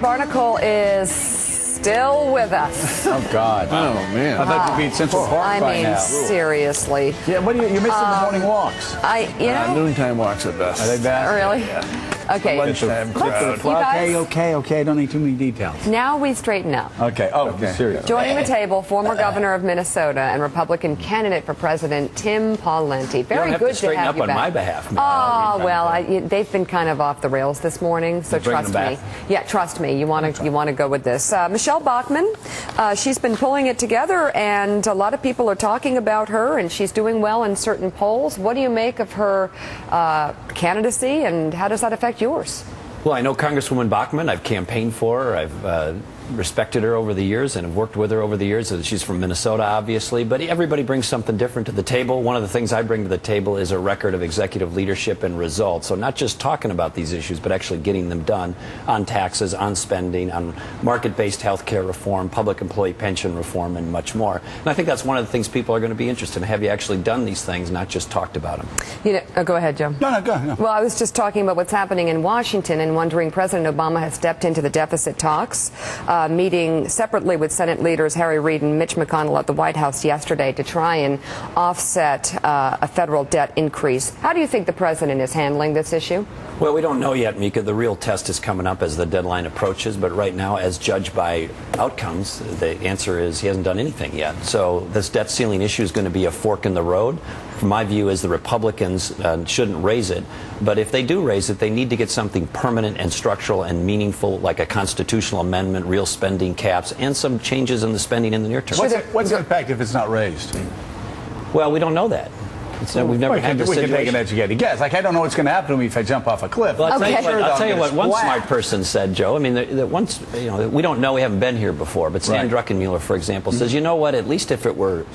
Barnacle is still with us. Oh, God. Oh, man. I'd like to be at Central Park by now. Seriously. Yeah, what do you're missing the morning walks. Noontime walks at best. Are they bad? Really? Yeah. Okay. Lunchtime crowd. You guys, Okay. I don't need too many details. now we straighten up. Okay. Oh, serious. Joining the table, former governor of Minnesota and Republican candidate for president, Tim Pawlenty. Very good to have you back. On my behalf. Oh, well, they've been kind of off the rails this morning, so trust me. Yeah, trust me. You want to go with this. Michelle Bachmann, she's been pulling it together, and a lot of people are talking about her, and she's doing well in certain polls. What do you make of her candidacy, and how does that affect yours? Well, I know Congresswoman Bachmann. I've campaigned for her. I've respected her over the years and have worked with her over the years. She's from Minnesota, obviously, but everybody brings something different to the table. One of the things I bring to the table is a record of executive leadership and results. So not just talking about these issues, but actually getting them done on taxes, on spending, on market-based health care reform, public employee pension reform, and much more. And I think that's one of the things people are going to be interested in. Have you actually done these things, not just talked about them? Go ahead, Joe. No, go ahead. No. Well, I was just talking about what's happening in Washington and wondering President Obama has stepped into the deficit talks, meeting separately with Senate leaders Harry Reid and Mitch McConnell at the White House yesterday to try and offset a federal debt increase. How do you think the president is handling this issue? Well, we don't know yet, Mika. The real test is coming up as the deadline approaches, but right now, as judged by outcomes, the answer is he hasn't done anything yet. So this debt ceiling issue is going to be a fork in the road. My view is the Republicans shouldn't raise it, but if they do raise it, they need to get something permanent and structural and meaningful, like a constitutional amendment, real spending caps, and some changes in the spending in the near term. What's the impact if it's not raised? Well, we don't know that. We've never had this situation. We can take an educated guess. Like, I don't know what's going to happen to me if I jump off a cliff. Well, I'll tell you what one smart person said, Joe. I mean, once, we don't know, we haven't been here before, but Stan Druckenmiller, for example, says, you know what, at least if it were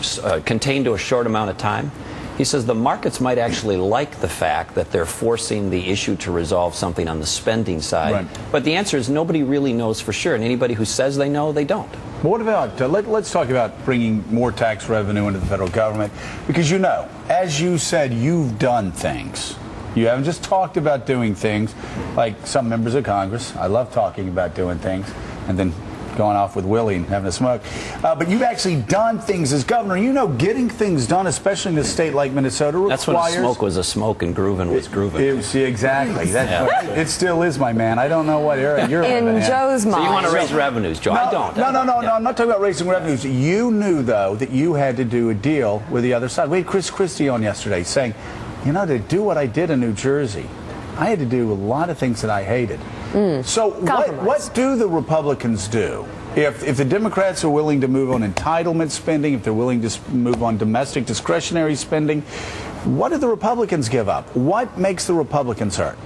contained to a short amount of time, he says the markets might actually like the fact that they're forcing the issue to resolve something on the spending side. Right. But the answer is nobody really knows for sure, and anybody who says they know, they don't. But what about, let's talk about bringing more tax revenue into the federal government, because as you said, you've done things. You haven't just talked about doing things like some members of Congress. I love talking about doing things and then going off with Willie and having a smoke. But you've actually done things as governor. Getting things done, especially in a state like Minnesota, requires... That's when a smoke was a smoke and grooving was grooving. Exactly. It still is, my man. I don't know what era you're in Joe's mind. So you want to raise revenues, Joe? I don't. No. I'm not talking about raising revenues. You knew, though, that you had to do a deal with the other side. We had Chris Christie on yesterday saying, to do what I did in New Jersey, I had to do a lot of things that I hated. So what do the Republicans do? If the Democrats are willing to move on entitlement spending, if they're willing to move on domestic discretionary spending, what do the Republicans give up? What makes the Republicans hurt?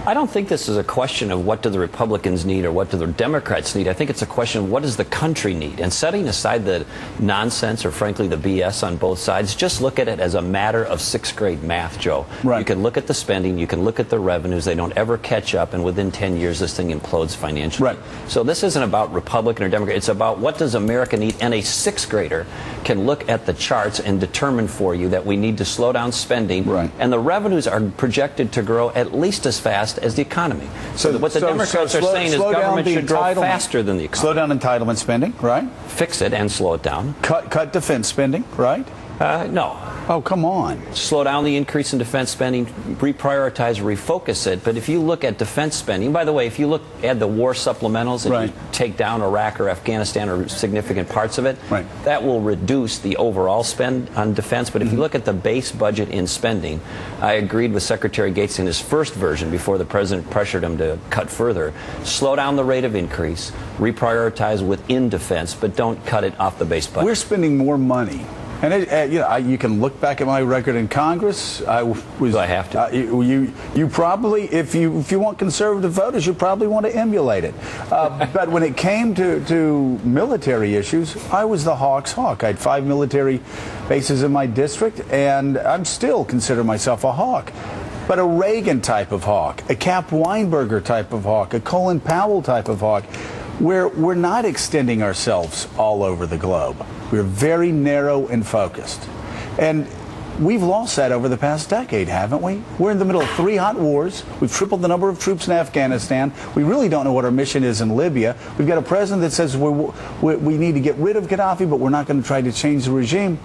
I don't think this is a question of what do the Republicans need or what do the Democrats need. I think it's a question of what does the country need. And setting aside the nonsense or, frankly, the BS on both sides, just look at it as a matter of sixth grade math, Joe. Right. You can look at the spending, you can look at the revenues, they don't ever catch up, and within 10 years this thing implodes financially. Right. So this isn't about Republican or Democrat. It's about what does America need, and a sixth grader can look at the charts and determine for you that we need to slow down spending, and the revenues are projected to grow at least as fast as the economy. So what the Democrats are saying is government should grow faster than the economy. Slow down entitlement spending, right? Fix it and slow it down. Cut defense spending, right? No. Oh, come on. Slow down the increase in defense spending, reprioritize, refocus it. But if you look at defense spending, by the way, if you add the war supplementals and you take down Iraq or Afghanistan or significant parts of it, that will reduce the overall spend on defense. But if you look at the base budget in spending, I agreed with Secretary Gates in his first version before the president pressured him to cut further. Slow down the rate of increase, reprioritize within defense, but don't cut it off the base budget. We're spending more money. And you can look back at my record in Congress. Do I have to? You probably, if you want conservative voters, you probably want to emulate it. But when it came to military issues, I was the Hawk's hawk. I had 5 military bases in my district, and I'm still consider myself a hawk. But a Reagan type of hawk, a Cap Weinberger type of hawk, a Colin Powell type of hawk. We're not extending ourselves all over the globe. We're very narrow and focused. And We've lost that over the past decade, haven't we? We're in the middle of 3 hot wars. We've tripled the number of troops in Afghanistan. We really don't know what our mission is in Libya. We've got a president that says we need to get rid of Gaddafi, but we're not going to try to change the regime.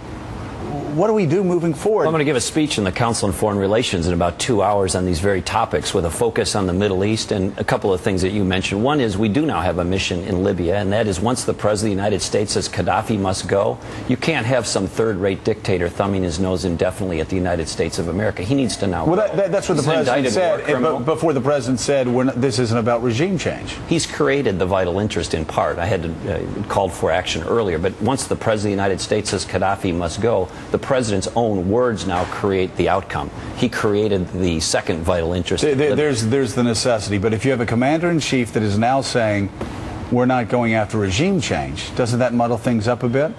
What do we do moving forward? Well, I'm going to give a speech in the Council on Foreign Relations in about 2 hours on these very topics with a focus on the Middle East and a couple of things that you mentioned. One is we do now have a mission in Libya, and that is once the President of the United States says Gaddafi must go, you can't have some third-rate dictator thumbing his nose indefinitely at the United States of America. He needs to now go. That's what the President said before the President said this isn't about regime change. He's created the vital interest in part. I had called for action earlier, but once the President of the United States says Gaddafi must go, the President's own words now create the outcome. He created the second vital interest. There's the necessity, but if you have a commander-in-chief that is now saying we're not going after regime change, doesn't that muddle things up a bit?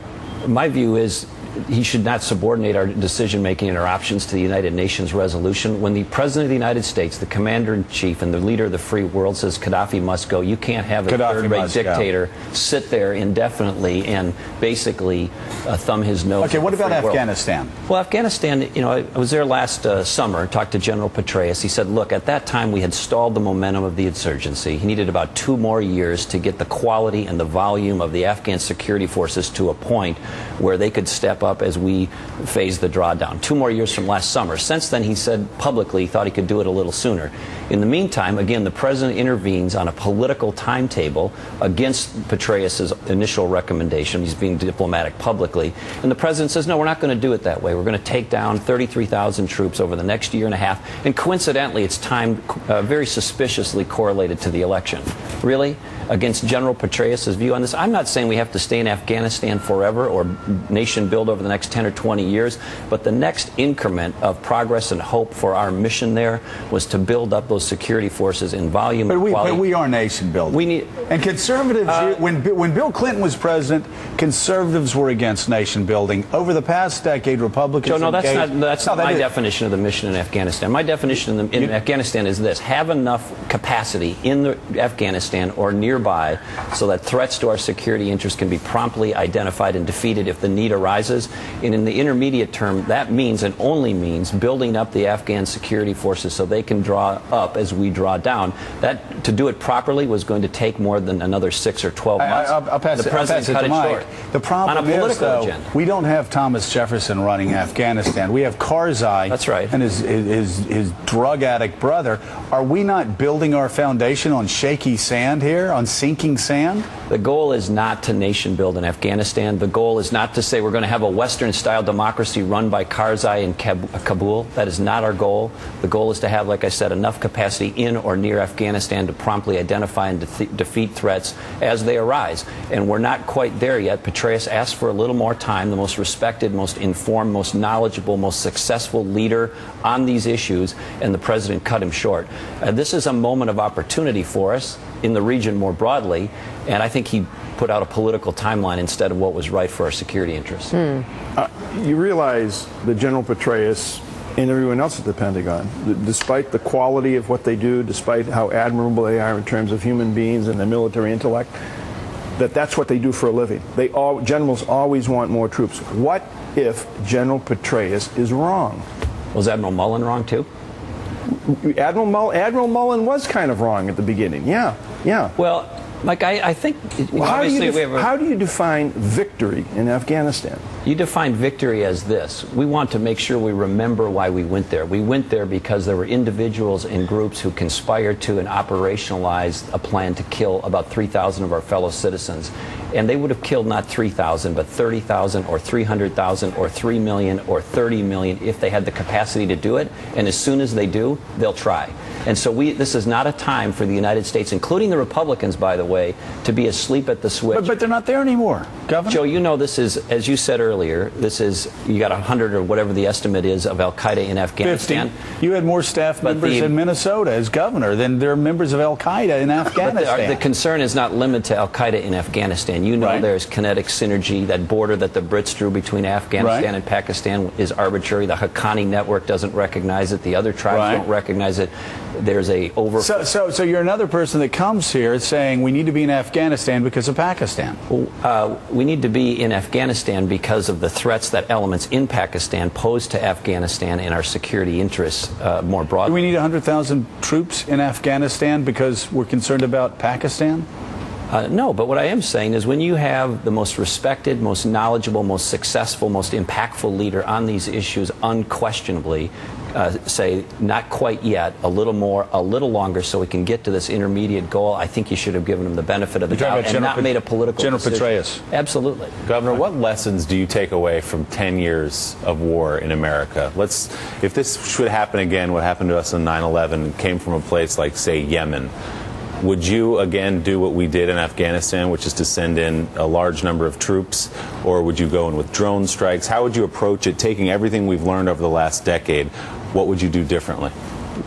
My view is he should not subordinate our decision-making and our options to the United Nations resolution. When the President of the United States, the Commander-in-Chief, and the leader of the free world says Gaddafi must go, you can't have a third-rate dictator sit there indefinitely and basically thumb his nose. Okay, what about Afghanistan? Well, Afghanistan, you know, I was there last summer, talked to General Petraeus. He said, look, at that time we had stalled the momentum of the insurgency. He needed about 2 more years to get the quality and the volume of the Afghan security forces to a point where they could step up as we phase the drawdown. 2 more years from last summer. Since then, he said publicly he thought he could do it a little sooner. In the meantime, again, the President intervenes on a political timetable against Petraeus' initial recommendation. He's being diplomatic publicly. And the President says, no, we're not going to do it that way. We're going to take down 33,000 troops over the next year and a half. And coincidentally, it's timed very suspiciously correlated to the election. Really? Against General Petraeus' view on this? I'm not saying we have to stay in Afghanistan forever or nation build over the next 10 or 20 years, but the next increment of progress and hope for our mission there was to build up those security forces in volume and quality. But we are nation building. And conservatives, when Bill Clinton was president, conservatives were against nation building. Over the past decade, Republicans... Joe, no, that's not my definition of the mission in Afghanistan. My definition in Afghanistan is this: have enough capacity in Afghanistan or nearby so that threats to our security interests can be promptly identified and defeated if the need arises. And in the intermediate term, that means and only means building up the Afghan security forces so they can draw up as we draw down. That, to do it properly, was going to take more than another 6 or 12 months. I'll pass the President cut it short. The problem on a political is, though, agenda. We don't have Thomas Jefferson running Afghanistan. We have Karzai. That's right. And his drug addict brother. Are we not building our foundation on shaky sand here, on sinking sand? The goal is not to nation build in Afghanistan. The goal is not to say we're going to have a Western-style democracy run by Karzai in Kabul. That is not our goal. The goal is to have, like I said, enough capacity in or near Afghanistan to promptly identify and defeat threats as they arise. And we're not quite there yet. Petraeus asked for a little more time. The most respected, most informed, most knowledgeable, most successful leader on these issues, and the President cut him short. This is a moment of opportunity for us in the region more broadly, and I think he put out a political timeline instead of what was right for our security interests. You realize that General Petraeus and everyone else at the Pentagon, despite the quality of what they do, despite how admirable they are in terms of human beings and their military intellect, that's what they do for a living. Generals always want more troops. What if General Petraeus is wrong? Was Admiral Mullen wrong too? Admiral Mullen was kind of wrong at the beginning. Yeah. Well, Mike, I think how do you define victory in Afghanistan? You define victory as this: we want to make sure we remember why we went there. We went there because there were individuals and groups who conspired to and operationalized a plan to kill about 3,000 of our fellow citizens. And they would have killed not 3,000, but 30,000 or 300,000 or 3 million or 30 million if they had the capacity to do it. And as soon as they do, they'll try. And so this is not a time for the United States, including the Republicans, by the way, to be asleep at the switch. But they're not there anymore, Governor. Joe, you know this is, as you said earlier, you got 100 or whatever the estimate is of al-Qaeda in Afghanistan. 50. You had more staff members in Minnesota as governor than there are members of al-Qaeda in Afghanistan. But the concern is not limited to al-Qaeda in Afghanistan. Pakistan. You know there's kinetic synergy. That border that the Brits drew between Afghanistan and Pakistan is arbitrary. The Haqqani network doesn't recognize it. The other tribes don't recognize it. There's a So you're another person that comes here saying we need to be in Afghanistan because of Pakistan. We need to be in Afghanistan because of the threats that elements in Pakistan pose to Afghanistan and our security interests more broadly. Do we need 100,000 troops in Afghanistan because we're concerned about Pakistan? No, but what I am saying is when you have the most respected, most knowledgeable, most successful, most impactful leader on these issues unquestionably, say not quite yet, a little more, a little longer so we can get to this intermediate goal, I think you should have given him the benefit of the doubt and not made a political decision. General Petraeus. Absolutely. Governor, what lessons do you take away from 10 years of war in America? If this should happen again, what happened to us on 9/11 came from a place like, say, Yemen, would you again do what we did in Afghanistan, which is to send in a large number of troops, or would you go in with drone strikes? How would you approach it, taking everything we've learned over the last decade? What would you do differently?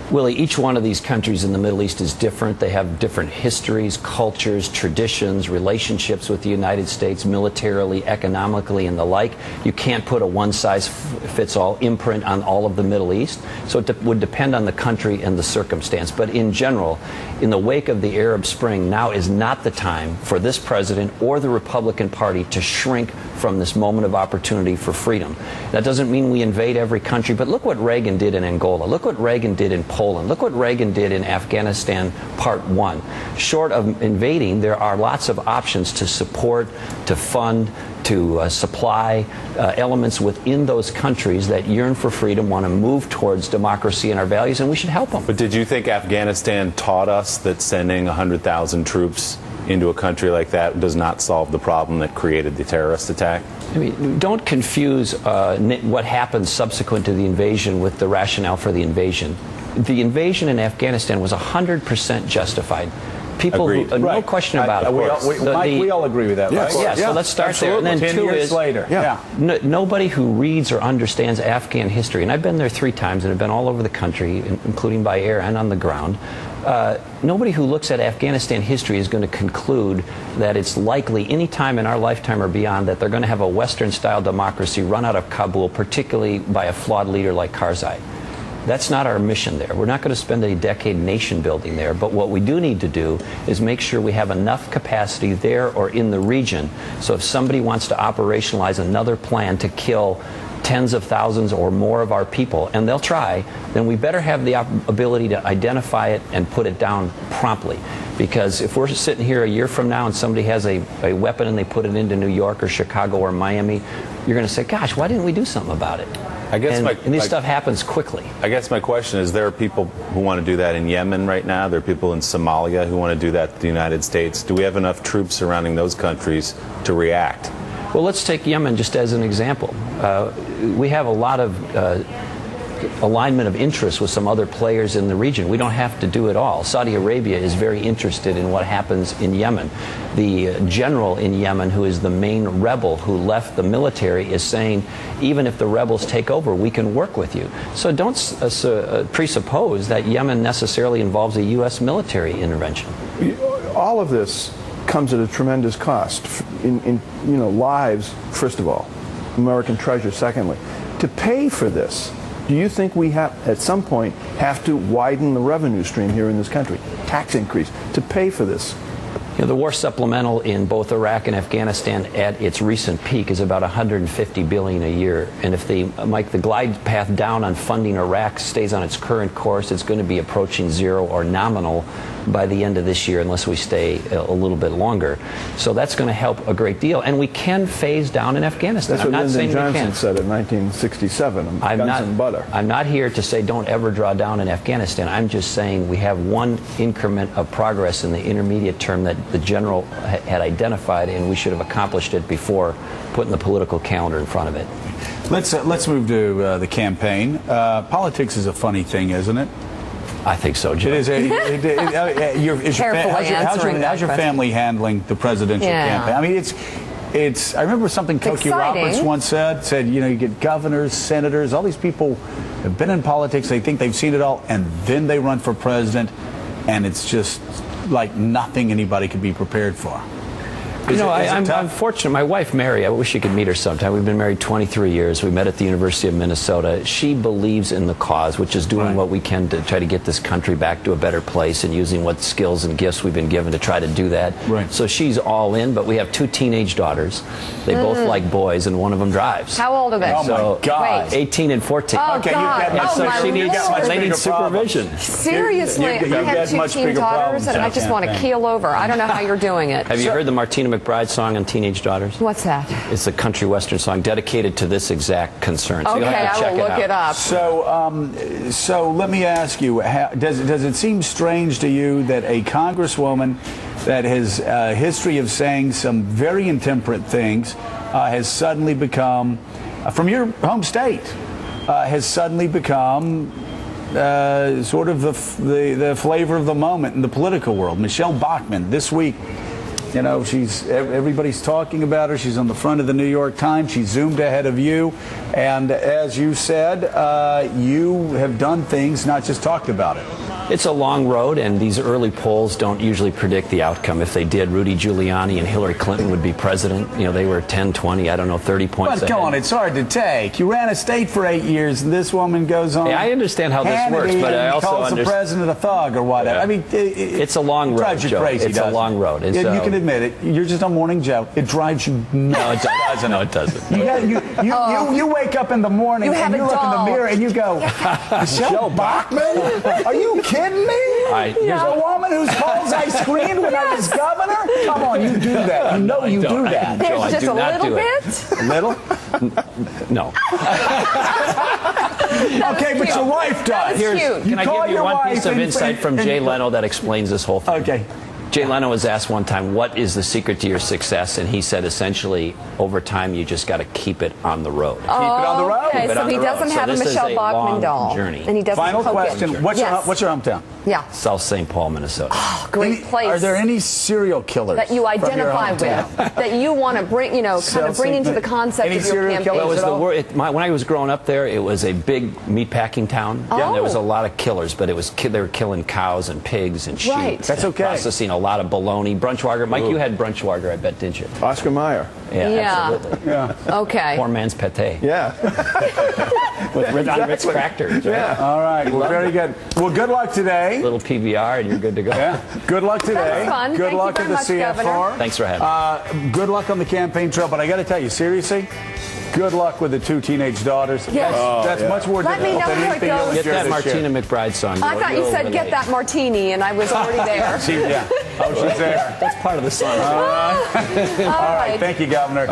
Willie, each one of these countries in the Middle East is different. They have different histories, cultures, traditions, relationships with the United States, militarily, economically, and the like. You can't put a one-size-fits-all imprint on all of the Middle East. So it would depend on the country and the circumstance. But in general, in the wake of the Arab Spring, now is not the time for this president or the Republican Party to shrink from this moment of opportunity for freedom. That doesn't mean we invade every country, but look what Reagan did in Angola. Look what Reagan did in Poland. Look what Reagan did in Afghanistan Part 1. Short of invading, there are lots of options to support, to fund, to supply elements within those countries that yearn for freedom, want to move towards democracy and our values, and we should help them. But did you think Afghanistan taught us that sending 100,000 troops into a country like that does not solve the problem that created the terrorist attack? I mean, don't confuse what happened subsequent to the invasion with the rationale for the invasion. The invasion in Afghanistan was 100% justified. People, no question about it. We all agree with that, right? Yeah, so let's start there. And then 10 years later. Nobody who reads or understands Afghan history, and I've been there 3 times and I've been all over the country, including by air and on the ground, nobody who looks at Afghanistan history is going to conclude that it's likely any time in our lifetime or beyond that they're going to have a Western-style democracy run out of Kabul, particularly by a flawed leader like Karzai. That's not our mission there. We're not going to spend a decade nation building there, but what we do need to do is make sure we have enough capacity there or in the region, so if somebody wants to operationalize another plan to kill tens of thousands or more of our people, and they'll try, then we better have the ability to identify it and put it down promptly. Because if we're sitting here a year from now and somebody has a weapon and they put it into New York or Chicago or Miami, you're going to say, gosh, why didn't we do something about it? I guess and this stuff happens quickly. I guess my question is, there are people who want to do that in Yemen right now. There are people in Somalia who want to do that to the United States. Do we have enough troops surrounding those countries to react? Well, let's take Yemen just as an example. We have a lot of alignment of interest with some other players in the region. We don't have to do it all. Saudi Arabia is very interested in what happens in Yemen. The general in Yemen, who is the main rebel who left the military, is saying, even if the rebels take over, we can work with you. So don't presuppose that Yemen necessarily involves a U.S. military intervention. All of this comes at a tremendous cost in lives, first of all, American treasure, secondly. To pay for this, do you think we at some point have to widen the revenue stream here in this country, tax increase, to pay for this? The war supplemental in both Iraq and Afghanistan at its recent peak is about $150 billion a year. And if the glide path down on funding Iraq stays on its current course, it's going to be approaching zero or nominal by the end of this year, unless we stay a little bit longer. So that's going to help a great deal. And we can phase down in Afghanistan. That's what Lyndon Johnson said in 1967, guns and butter. I'm not here to say don't ever draw down in Afghanistan. I'm just saying we have one increment of progress in the intermediate term that the general had identified, and we should have accomplished it before putting the political calendar in front of it. Let's move to the campaign. Politics is a funny thing, isn't it? I think so, Joe. It is. How's your family handling the presidential campaign? I mean, it's. I remember something Cokie Roberts once said. You get governors, senators, all these people have been in politics. They think they've seen it all, and then they run for president, and it's just like nothing anybody could be prepared for. You know, I'm fortunate. My wife, Mary, I wish you could meet her sometime. We've been married 23 years. We met at the University of Minnesota. She believes in the cause, which is doing what we can to try to get this country back to a better place and using what skills and gifts we've been given to try to do that. Right. So she's all in, but we have 2 teenage daughters. They both like boys, and one of them drives. How old are they? Oh, my God. Wait. 18 and 14. Oh, Okay, God. you've got So my she needs, Lord. they need supervision. Seriously, You've I have got 2 much teen bigger daughters, problems and in I that just want to campaign. keel over. I don't know how you're doing it. Have you heard the Martina McBride song on teenage daughters? What's that? It's a country western song dedicated to this exact concern. So Okay, you'll have to check I will look it up. So let me ask you: does it seem strange to you that a congresswoman that has a history of saying some very intemperate things has suddenly become, from your home state, has suddenly become sort of the flavor of the moment in the political world? Michelle Bachmann this week. You know, everybody's talking about her. She's on the front of the New York Times. She zoomed ahead of you. And as you said, you have done things, not just talked about it. It's a long road, and these early polls don't usually predict the outcome. If they did, Rudy Giuliani and Hillary Clinton would be president. You know, they were 10, 20, I don't know, 30 points But ahead. come on, it's hard to take. You ran a state for 8 years, and this woman goes on. Yeah, I understand how this works, but I also calls the president a thug or whatever. Yeah. I mean, it's a long road, drives you Joe. crazy. It's a long road. And You so- can admit it. You're just a morning Joe. It drives you nuts. No, it doesn't. No, it doesn't. You wake up in the morning You have and you a look in the dog. mirror and you go, Michelle Bachmann? Are you kidding me? right, There's a woman whose balls I screened when I was governor? Come on, you do that. You know you do that. Joe, There's I just do a not little do it. bit. A little? No. Okay, but your wife does. Here's- cute. Can I call give you your one wife piece of and- insight from and- Jay Leno that explains this whole thing? Okay. Jay Leno was asked one time, what is the secret to your success? And he said, essentially, over time, you just got to keep it on the road. Keep it on the road. Okay, Keep it so on he the road. doesn't So have a this is Michelle a Bachmann long doll. journey. And he doesn't Final poke question. it. What's Yes. your hometown? Yeah. South St. Paul, Minnesota. Great place. Are there any serial killers that you from your identify hometown? with, that you want to bring, kind of bring into the concept Any of your serial campaign? killers? Well, it was at the all? when I was growing up there, it was a big meatpacking town. Yeah. And there was Oh. a lot of killers, but it was they were killing cows and pigs and sheep. Right. That's and okay. Processing a lot of bologna. Brunchwager. Mike, you had Brunchwager, I bet, didn't you? Oscar Mayer. Yeah. Absolutely. Yeah. Okay. Poor man's pate. Yeah. With on Ritz crackers. Right? Yeah. All right. Well, very good. Well, good luck today. Little PBR, and you're good to go. Yeah. Good luck today. That was fun. Good Thank you luck very at the much, CFR. Governor. Thanks for having me. Good luck on the campaign trail. But I got to tell you, seriously, good luck with the 2 teenage daughters. Yes. That's much more Let me difficult know than how it anything you'll goes. Get share that this year. Martina McBride song. I thought you said get that martini, and I was already there. Yeah. Oh, she's there. That's part of the song. All right. Thank you, Governor.